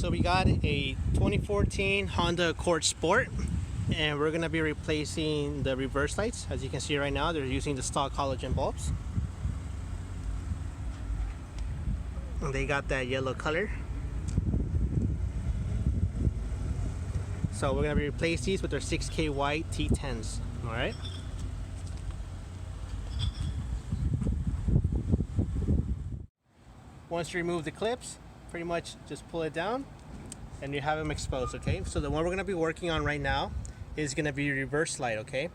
So we got a 2014 Honda Accord Sport, and we're gonna be replacing the reverse lights. As you can see right now, they're using the stock halogen bulbs. And they got that yellow color. So we're gonna replace these with our 6K white T10s. All right. Once you remove the clips, pretty much just pull it down and you have them exposed. Okay, so the one we're going to be working on right now is going to be reverse light. Okay,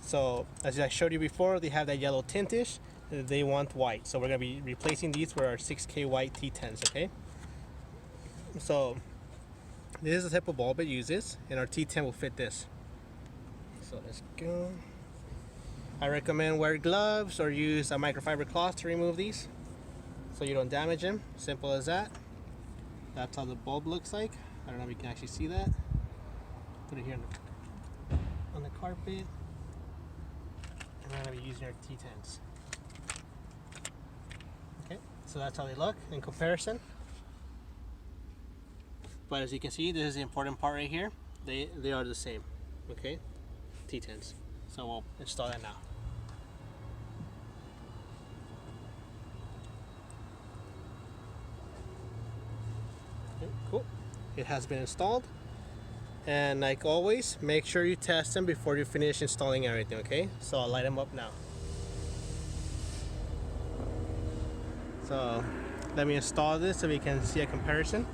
so as I showed you before, they have that yellow tintish, they want white, so we're going to be replacing these with our 6K white T10s. Okay, so this is the type of bulb it uses, and our T10 will fit this. So let's go. I recommend wear gloves or use a microfiber cloth to remove these so you don't damage them. Simple as that. That's how the bulb looks like. I don't know if you can actually see that. Put it here on the carpet. And we're going to be using our T10s. Okay, so that's how they look in comparison. But as you can see, this is the important part right here. They are the same. Okay, T10s. So we'll install that now. Okay, cool. It has been installed, and like always, make sure you test them before you finish installing everything. Okay, so I'll light them up now. So let me install this so we can see a comparison.